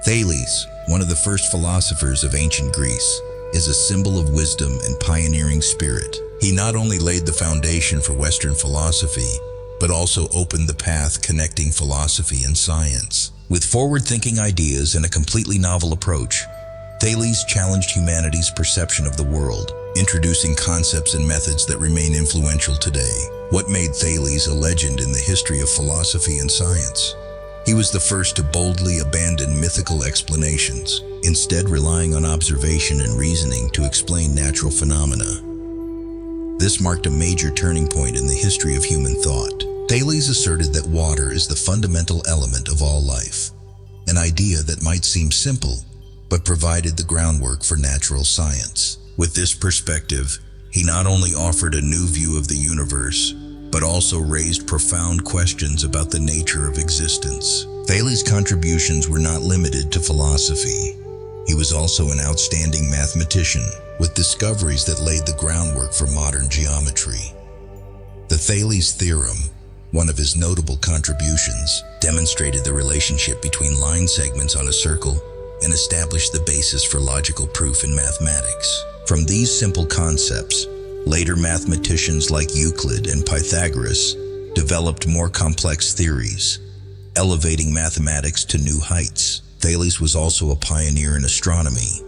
Thales, one of the first philosophers of ancient Greece, is a symbol of wisdom and pioneering spirit. He not only laid the foundation for Western philosophy, but also opened the path connecting philosophy and science. With forward-thinking ideas and a completely novel approach, Thales challenged humanity's perception of the world, introducing concepts and methods that remain influential today. What made Thales a legend in the history of philosophy and science? He was the first to boldly abandon mythical explanations, instead relying on observation and reasoning to explain natural phenomena. This marked a major turning point in the history of human thought. Thales asserted that water is the fundamental element of all life, an idea that might seem simple, but provided the groundwork for natural science. With this perspective, he not only offered a new view of the universe, but also raised profound questions about the nature of existence. Thales' contributions were not limited to philosophy. He was also an outstanding mathematician, with discoveries that laid the groundwork for modern geometry. The Thales theorem, one of his notable contributions, demonstrated the relationship between line segments on a circle and established the basis for logical proof in mathematics. From these simple concepts, later mathematicians like Euclid and Pythagoras developed more complex theories, elevating mathematics to new heights. Thales was also a pioneer in astronomy.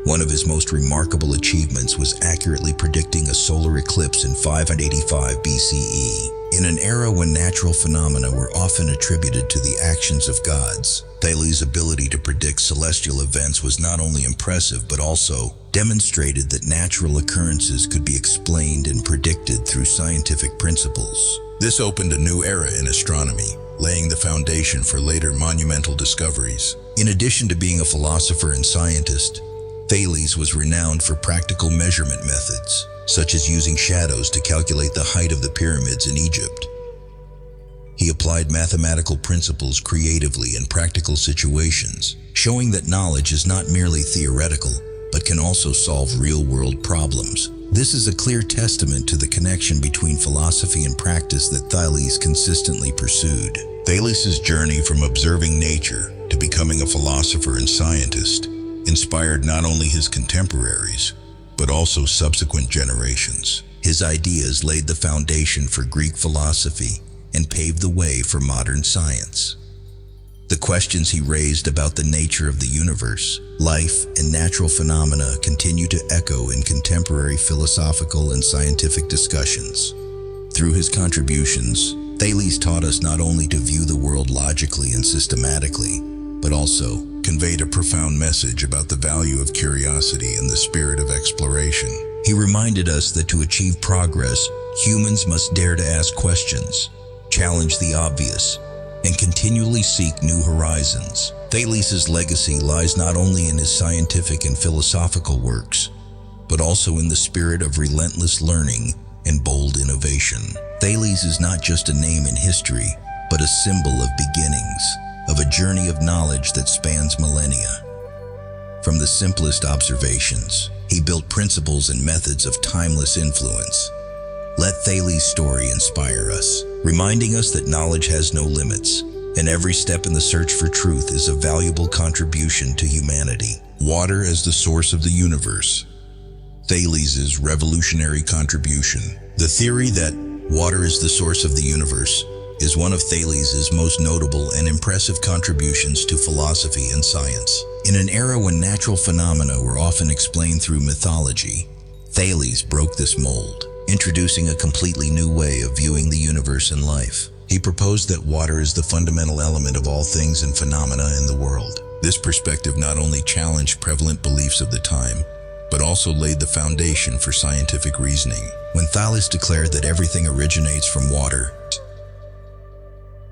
One of his most remarkable achievements was accurately predicting a solar eclipse in 585 BCE. In an era when natural phenomena were often attributed to the actions of gods, Thales' ability to predict celestial events was not only impressive but also demonstrated that natural occurrences could be explained and predicted through scientific principles. This opened a new era in astronomy, laying the foundation for later monumental discoveries. In addition to being a philosopher and scientist, Thales was renowned for practical measurement methods, such as using shadows to calculate the height of the pyramids in Egypt. He applied mathematical principles creatively in practical situations, showing that knowledge is not merely theoretical, but can also solve real-world problems. This is a clear testament to the connection between philosophy and practice that Thales consistently pursued. Thales' journey from observing nature to becoming a philosopher and scientist inspired not only his contemporaries, but also subsequent generations. His ideas laid the foundation for Greek philosophy and paved the way for modern science. The questions he raised about the nature of the universe, life, and natural phenomena continue to echo in contemporary philosophical and scientific discussions. Through his contributions, Thales taught us not only to view the world logically and systematically, but also conveyed a profound message about the value of curiosity and the spirit of exploration. He reminded us that to achieve progress, humans must dare to ask questions, challenge the obvious, and continually seek new horizons. Thales' legacy lies not only in his scientific and philosophical works, but also in the spirit of relentless learning and bold innovation. Thales is not just a name in history, but a symbol of beginnings, of a journey of knowledge that spans millennia. From the simplest observations, he built principles and methods of timeless influence. Let Thales' story inspire us, reminding us that knowledge has no limits, and every step in the search for truth is a valuable contribution to humanity. Water as the source of the universe. Thales' revolutionary contribution. The theory that water is the source of the universe is one of Thales' most notable and impressive contributions to philosophy and science. In an era when natural phenomena were often explained through mythology, Thales broke this mold, introducing a completely new way of viewing the universe and life. He proposed that water is the fundamental element of all things and phenomena in the world. This perspective not only challenged prevalent beliefs of the time, but also laid the foundation for scientific reasoning. When Thales declared that everything originates from water,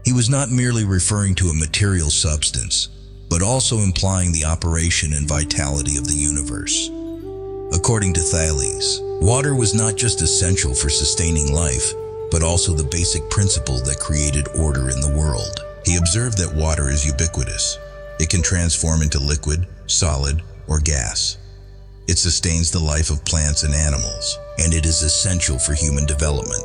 he was not merely referring to a material substance, but also implying the operation and vitality of the universe. According to Thales, water was not just essential for sustaining life, but also the basic principle that created order in the world. He observed that water is ubiquitous. It can transform into liquid, solid, or gas. It sustains the life of plants and animals, and it is essential for human development.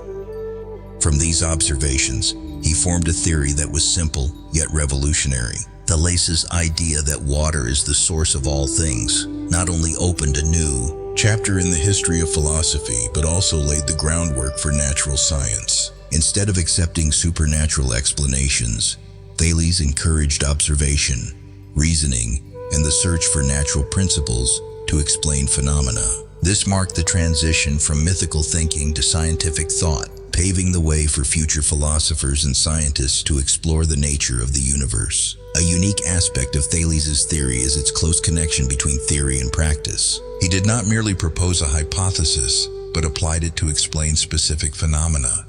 From these observations, he formed a theory that was simple yet revolutionary. Thales' idea that water is the source of all things not only opened a new chapter in the history of philosophy, but also laid the groundwork for natural science. Instead of accepting supernatural explanations, Thales encouraged observation, reasoning, and the search for natural principles to explain phenomena. This marked the transition from mythical thinking to scientific thought, paving the way for future philosophers and scientists to explore the nature of the universe. A unique aspect of Thales' theory is its close connection between theory and practice. He did not merely propose a hypothesis, but applied it to explain specific phenomena.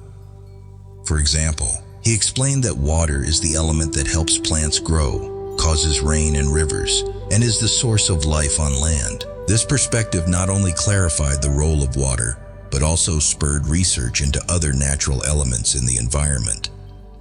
For example, he explained that water is the element that helps plants grow, causes rain and rivers, and is the source of life on land. This perspective not only clarified the role of water, but also spurred research into other natural elements in the environment.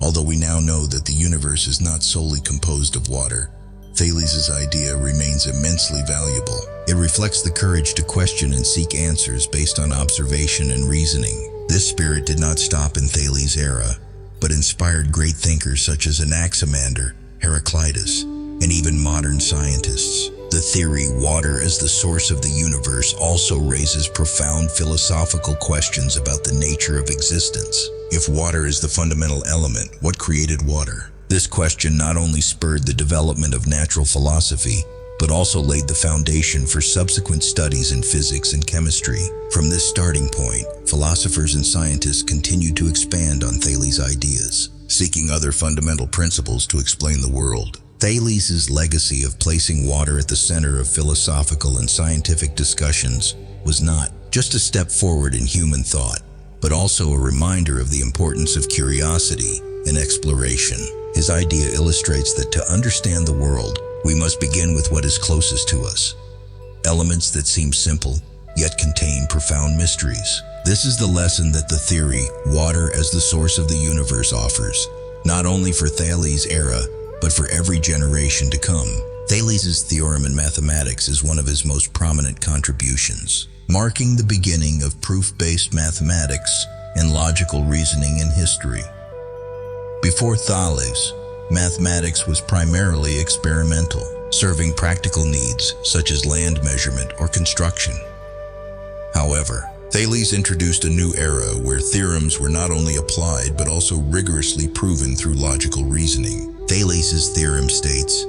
Although we now know that the universe is not solely composed of water, Thales' idea remains immensely valuable. It reflects the courage to question and seek answers based on observation and reasoning. This spirit did not stop in Thales' era, but inspired great thinkers such as Anaximander, Heraclitus, and even modern scientists. The theory, water as the source of the universe, also raises profound philosophical questions about the nature of existence. If water is the fundamental element, what created water? This question not only spurred the development of natural philosophy, but also laid the foundation for subsequent studies in physics and chemistry. From this starting point, philosophers and scientists continued to expand on Thales' ideas, seeking other fundamental principles to explain the world. Thales' legacy of placing water at the center of philosophical and scientific discussions was not just a step forward in human thought, but also a reminder of the importance of curiosity and exploration. His idea illustrates that to understand the world, we must begin with what is closest to us. Elements that seem simple, yet contain profound mysteries. This is the lesson that the theory, water as the source of the universe, offers, not only for Thales' era, but for every generation to come. Thales' theorem in mathematics is one of his most prominent contributions, marking the beginning of proof-based mathematics and logical reasoning in history. Before Thales, mathematics was primarily experimental, serving practical needs such as land measurement or construction. However, Thales introduced a new era where theorems were not only applied but also rigorously proven through logical reasoning. Thales' theorem states,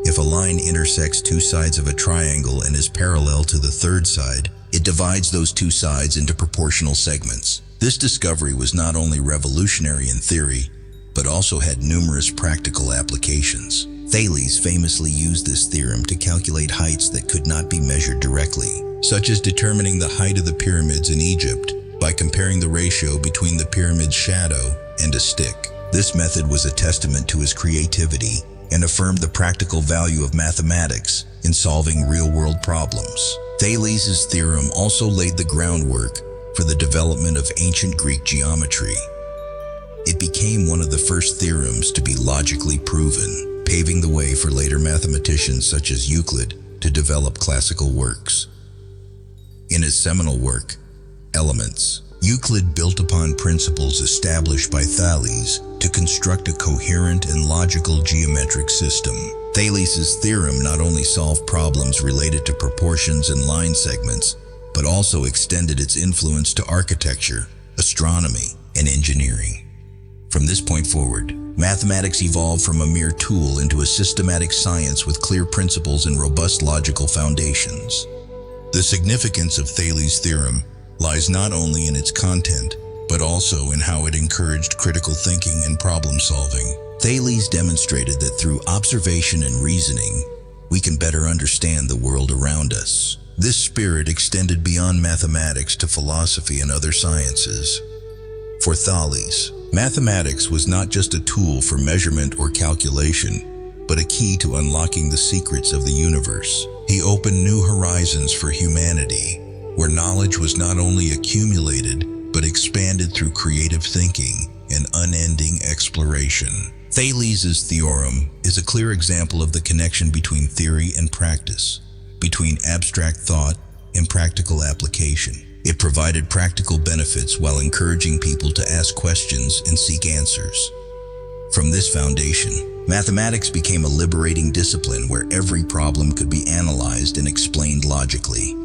if a line intersects two sides of a triangle and is parallel to the third side, it divides those two sides into proportional segments. This discovery was not only revolutionary in theory, but also had numerous practical applications. Thales famously used this theorem to calculate heights that could not be measured directly, such as determining the height of the pyramids in Egypt by comparing the ratio between the pyramid's shadow and a stick. This method was a testament to his creativity and affirmed the practical value of mathematics in solving real-world problems. Thales' theorem also laid the groundwork for the development of ancient Greek geometry. It became one of the first theorems to be logically proven, paving the way for later mathematicians such as Euclid to develop classical works. In his seminal work, Elements, Euclid built upon principles established by Thales to construct a coherent and logical geometric system. Thales' theorem not only solved problems related to proportions and line segments, but also extended its influence to architecture, astronomy, and engineering. From this point forward, mathematics evolved from a mere tool into a systematic science with clear principles and robust logical foundations. The significance of Thales' theorem lies not only in its content, but also in how it encouraged critical thinking and problem solving. Thales demonstrated that through observation and reasoning, we can better understand the world around us. This spirit extended beyond mathematics to philosophy and other sciences. For Thales, mathematics was not just a tool for measurement or calculation, but a key to unlocking the secrets of the universe. He opened new horizons for humanity, where knowledge was not only accumulated, but expanded through creative thinking and unending exploration. Thales' theorem is a clear example of the connection between theory and practice, between abstract thought and practical application. It provided practical benefits while encouraging people to ask questions and seek answers. From this foundation, mathematics became a liberating discipline where every problem could be analyzed and explained logically.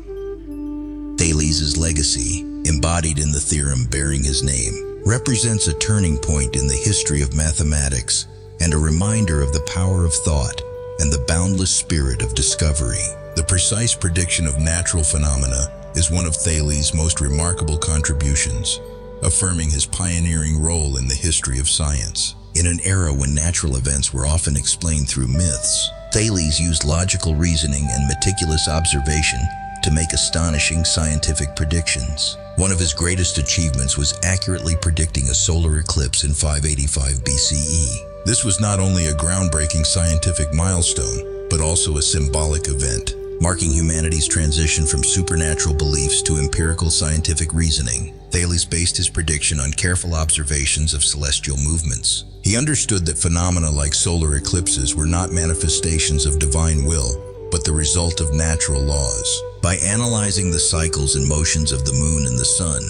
Thales' legacy, embodied in the theorem bearing his name, represents a turning point in the history of mathematics and a reminder of the power of thought and the boundless spirit of discovery. The precise prediction of natural phenomena is one of Thales' most remarkable contributions, affirming his pioneering role in the history of science. In an era when natural events were often explained through myths, Thales used logical reasoning and meticulous observation to make astonishing scientific predictions. One of his greatest achievements was accurately predicting a solar eclipse in 585 BCE. This was not only a groundbreaking scientific milestone, but also a symbolic event, marking humanity's transition from supernatural beliefs to empirical scientific reasoning. Thales based his prediction on careful observations of celestial movements. He understood that phenomena like solar eclipses were not manifestations of divine will, but the result of natural laws. By analyzing the cycles and motions of the moon and the sun,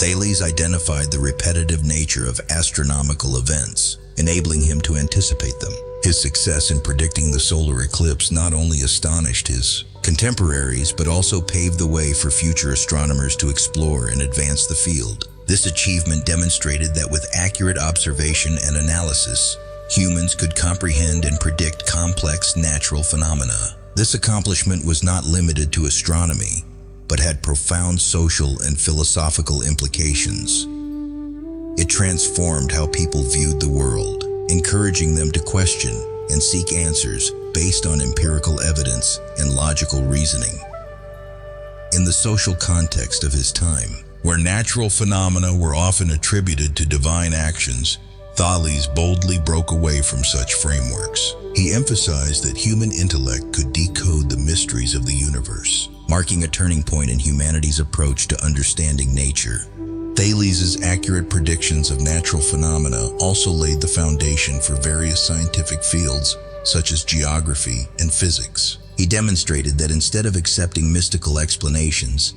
Thales identified the repetitive nature of astronomical events, enabling him to anticipate them. His success in predicting the solar eclipse not only astonished his contemporaries, but also paved the way for future astronomers to explore and advance the field. This achievement demonstrated that with accurate observation and analysis, humans could comprehend and predict complex natural phenomena. This accomplishment was not limited to astronomy, but had profound social and philosophical implications. It transformed how people viewed the world, encouraging them to question and seek answers based on empirical evidence and logical reasoning. In the social context of his time, where natural phenomena were often attributed to divine actions, Thales boldly broke away from such frameworks. He emphasized that human intellect could decode the mysteries of the universe, marking a turning point in humanity's approach to understanding nature. Thales' accurate predictions of natural phenomena also laid the foundation for various scientific fields, such as geography and physics. He demonstrated that instead of accepting mystical explanations,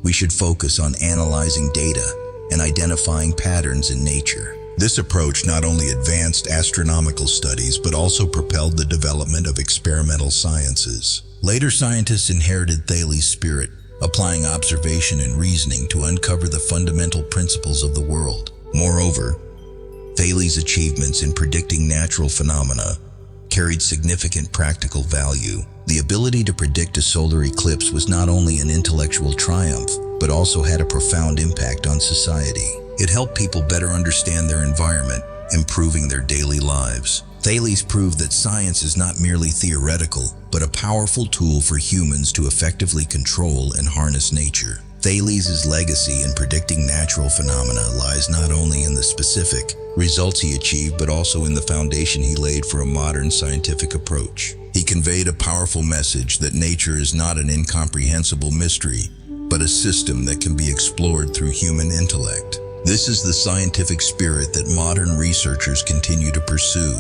we should focus on analyzing data and identifying patterns in nature. This approach not only advanced astronomical studies, but also propelled the development of experimental sciences. Later scientists inherited Thales' spirit, applying observation and reasoning to uncover the fundamental principles of the world. Moreover, Thales' achievements in predicting natural phenomena carried significant practical value. The ability to predict a solar eclipse was not only an intellectual triumph, but also had a profound impact on society. It helped people better understand their environment, improving their daily lives. Thales proved that science is not merely theoretical, but a powerful tool for humans to effectively control and harness nature. Thales' legacy in predicting natural phenomena lies not only in the specific results he achieved, but also in the foundation he laid for a modern scientific approach. He conveyed a powerful message that nature is not an incomprehensible mystery, but a system that can be explored through human intellect. This is the scientific spirit that modern researchers continue to pursue,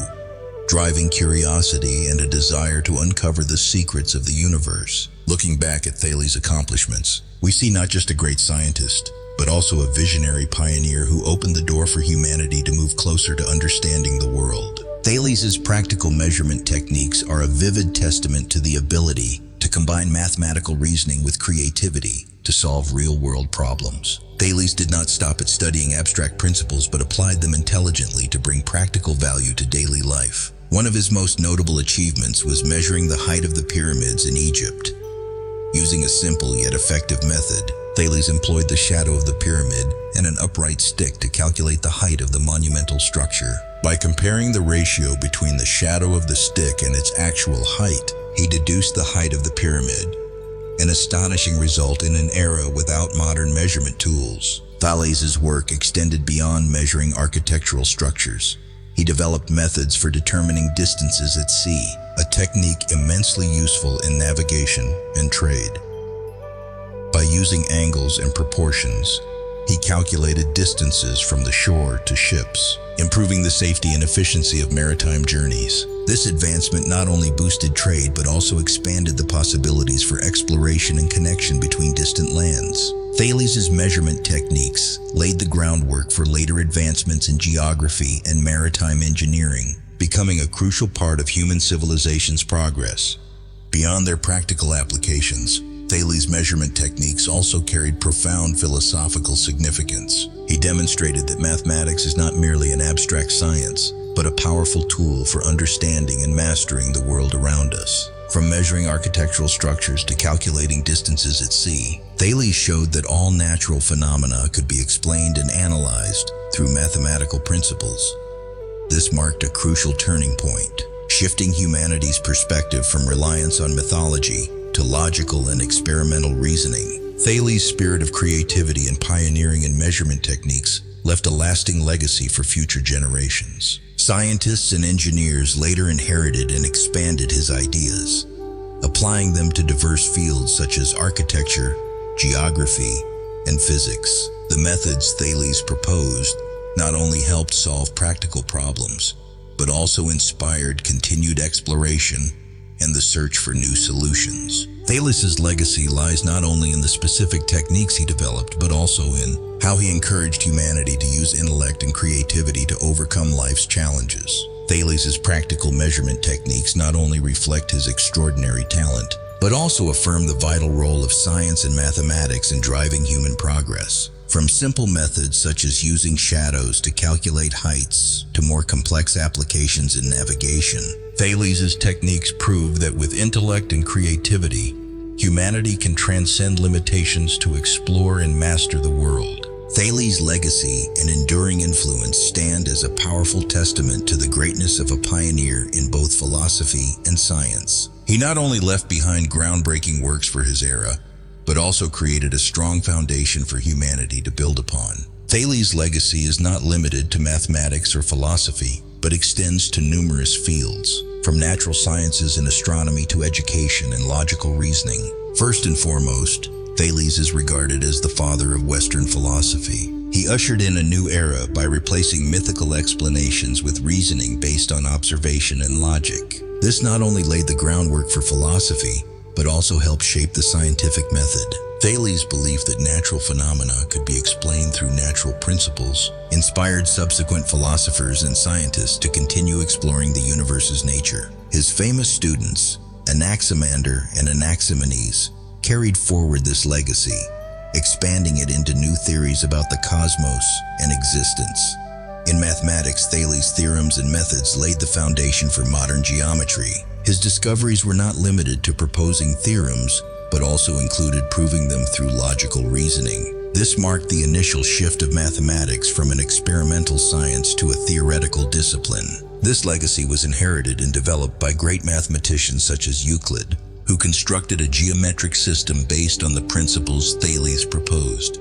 driving curiosity and a desire to uncover the secrets of the universe. Looking back at Thales' accomplishments, we see not just a great scientist, but also a visionary pioneer who opened the door for humanity to move closer to understanding the world. Thales' practical measurement techniques are a vivid testament to the ability to combine mathematical reasoning with creativity to solve real-world problems. Thales did not stop at studying abstract principles, but applied them intelligently to bring practical value to daily life. One of his most notable achievements was measuring the height of the pyramids in Egypt. Using a simple yet effective method, Thales employed the shadow of the pyramid and an upright stick to calculate the height of the monumental structure. By comparing the ratio between the shadow of the stick and its actual height, he deduced the height of the pyramid, an astonishing result in an era without modern measurement tools. Thales' work extended beyond measuring architectural structures. He developed methods for determining distances at sea, a technique immensely useful in navigation and trade. By using angles and proportions, he calculated distances from the shore to ships, improving the safety and efficiency of maritime journeys. This advancement not only boosted trade, but also expanded the possibilities for exploration and connection between distant lands. Thales' measurement techniques laid the groundwork for later advancements in geography and maritime engineering, becoming a crucial part of human civilization's progress. Beyond their practical applications, Thales' measurement techniques also carried profound philosophical significance. He demonstrated that mathematics is not merely an abstract science, but a powerful tool for understanding and mastering the world around us. From measuring architectural structures to calculating distances at sea, Thales showed that all natural phenomena could be explained and analyzed through mathematical principles. This marked a crucial turning point, shifting humanity's perspective from reliance on mythology to logical and experimental reasoning. Thales' spirit of creativity and pioneering in measurement techniques left a lasting legacy for future generations. Scientists and engineers later inherited and expanded his ideas, applying them to diverse fields such as architecture, geography, and physics. The methods Thales proposed not only helped solve practical problems, but also inspired continued exploration and the search for new solutions. Thales' legacy lies not only in the specific techniques he developed, but also in how he encouraged humanity to use intellect and creativity to overcome life's challenges. Thales' practical measurement techniques not only reflect his extraordinary talent, but also affirm the vital role of science and mathematics in driving human progress. From simple methods such as using shadows to calculate heights to more complex applications in navigation, Thales' techniques prove that with intellect and creativity, humanity can transcend limitations to explore and master the world. Thales' legacy and enduring influence stand as a powerful testament to the greatness of a pioneer in both philosophy and science. He not only left behind groundbreaking works for his era, but also created a strong foundation for humanity to build upon. Thales' legacy is not limited to mathematics or philosophy, but extends to numerous fields, from natural sciences and astronomy to education and logical reasoning. First and foremost, Thales is regarded as the father of Western philosophy. He ushered in a new era by replacing mythical explanations with reasoning based on observation and logic. This not only laid the groundwork for philosophy, but also helped shape the scientific method. Thales' belief that natural phenomena could be explained through natural principles inspired subsequent philosophers and scientists to continue exploring the universe's nature. His famous students, Anaximander and Anaximenes, carried forward this legacy, expanding it into new theories about the cosmos and existence. In mathematics, Thales' theorems and methods laid the foundation for modern geometry. His discoveries were not limited to proposing theorems, but also included proving them through logical reasoning. This marked the initial shift of mathematics from an experimental science to a theoretical discipline. This legacy was inherited and developed by great mathematicians such as Euclid, who constructed a geometric system based on the principles Thales proposed.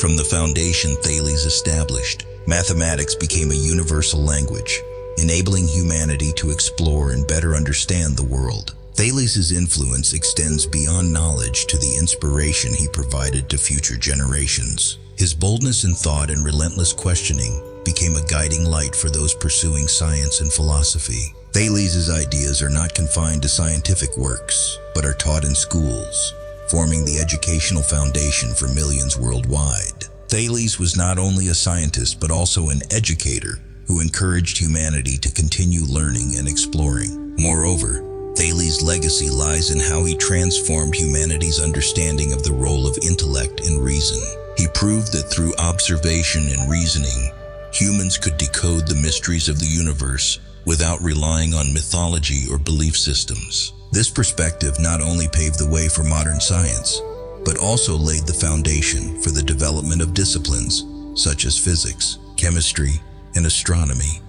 From the foundation Thales established, mathematics became a universal language, enabling humanity to explore and better understand the world. Thales' influence extends beyond knowledge to the inspiration he provided to future generations. His boldness in thought and relentless questioning became a guiding light for those pursuing science and philosophy. Thales' ideas are not confined to scientific works, but are taught in schools, forming the educational foundation for millions worldwide. Thales was not only a scientist but also an educator who encouraged humanity to continue learning and exploring. Moreover, Thales' legacy lies in how he transformed humanity's understanding of the role of intellect and reason. He proved that through observation and reasoning, humans could decode the mysteries of the universe without relying on mythology or belief systems. This perspective not only paved the way for modern science, but also laid the foundation for the development of disciplines such as physics, chemistry, and astronomy.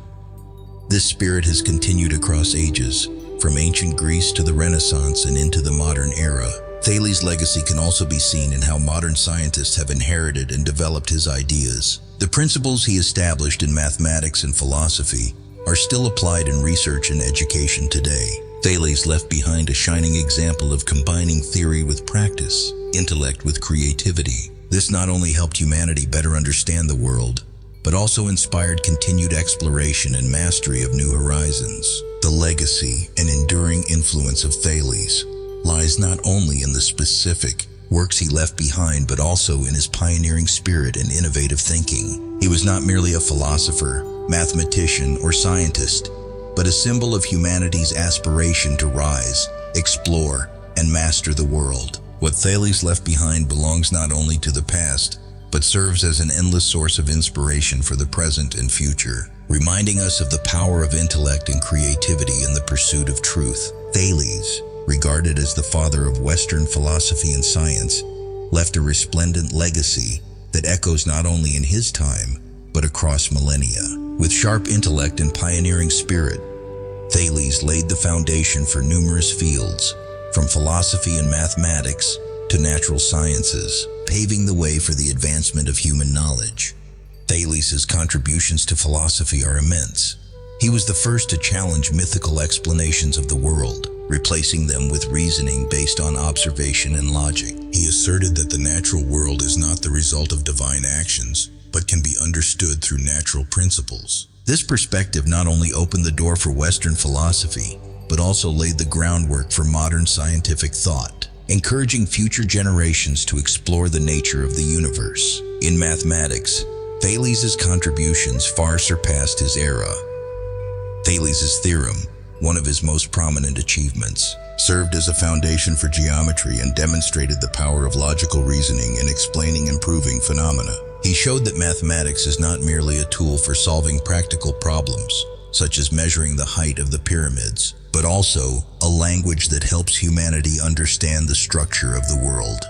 This spirit has continued across ages, from ancient Greece to the Renaissance and into the modern era. Thales' legacy can also be seen in how modern scientists have inherited and developed his ideas. The principles he established in mathematics and philosophy are still applied in research and education today. Thales left behind a shining example of combining theory with practice, intellect with creativity. This not only helped humanity better understand the world, but also inspired continued exploration and mastery of new horizons. The legacy and enduring influence of Thales lies not only in the specific works he left behind, but also in his pioneering spirit and innovative thinking. He was not merely a philosopher, mathematician, or scientist, but a symbol of humanity's aspiration to rise, explore, and master the world. What Thales left behind belongs not only to the past, but serves as an endless source of inspiration for the present and future, reminding us of the power of intellect and creativity in the pursuit of truth. Thales, regarded as the father of Western philosophy and science, left a resplendent legacy that echoes not only in his time, but across millennia. With sharp intellect and pioneering spirit, Thales laid the foundation for numerous fields, from philosophy and mathematics to natural sciences, paving the way for the advancement of human knowledge. Thales' contributions to philosophy are immense. He was the first to challenge mythical explanations of the world, replacing them with reasoning based on observation and logic. He asserted that the natural world is not the result of divine actions, but can be understood through natural principles. This perspective not only opened the door for Western philosophy, but also laid the groundwork for modern scientific thought, encouraging future generations to explore the nature of the universe. In mathematics, Thales' contributions far surpassed his era. Thales' theorem, one of his most prominent achievements, served as a foundation for geometry and demonstrated the power of logical reasoning in explaining and proving phenomena. He showed that mathematics is not merely a tool for solving practical problems, such as measuring the height of the pyramids, but also a language that helps humanity understand the structure of the world.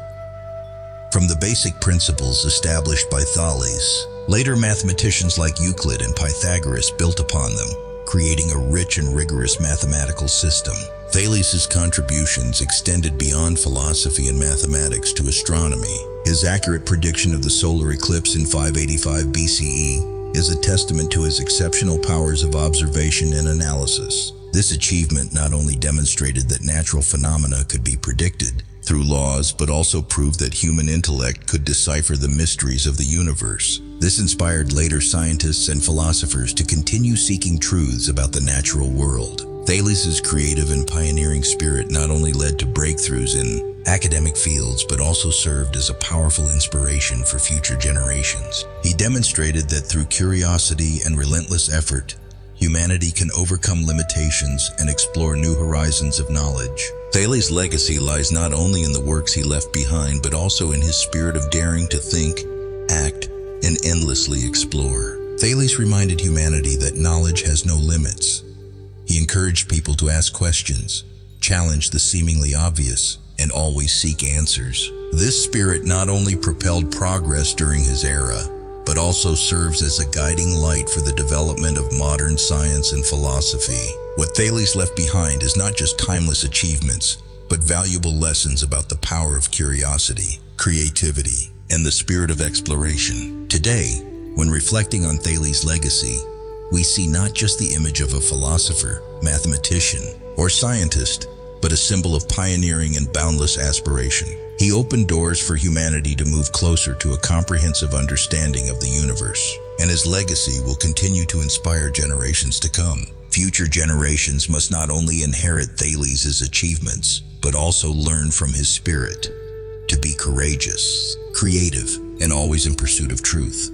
From the basic principles established by Thales, later mathematicians like Euclid and Pythagoras built upon them, creating a rich and rigorous mathematical system. Thales' contributions extended beyond philosophy and mathematics to astronomy. His accurate prediction of the solar eclipse in 585 BCE is a testament to his exceptional powers of observation and analysis. This achievement not only demonstrated that natural phenomena could be predicted through laws, but also proved that human intellect could decipher the mysteries of the universe. This inspired later scientists and philosophers to continue seeking truths about the natural world. Thales' creative and pioneering spirit not only led to breakthroughs in academic fields, but also served as a powerful inspiration for future generations. He demonstrated that through curiosity and relentless effort, humanity can overcome limitations and explore new horizons of knowledge. Thales' legacy lies not only in the works he left behind, but also in his spirit of daring to think, act, and endlessly explore. Thales reminded humanity that knowledge has no limits. He encouraged people to ask questions, challenge the seemingly obvious, and always seek answers. This spirit not only propelled progress during his era, but also serves as a guiding light for the development of modern science and philosophy. What Thales left behind is not just timeless achievements, but valuable lessons about the power of curiosity, creativity, and the spirit of exploration. Today, when reflecting on Thales' legacy, we see not just the image of a philosopher, mathematician, or scientist, but a symbol of pioneering and boundless aspiration. He opened doors for humanity to move closer to a comprehensive understanding of the universe, and his legacy will continue to inspire generations to come. Future generations must not only inherit Thales' achievements, but also learn from his spirit to be courageous, creative, and always in pursuit of truth.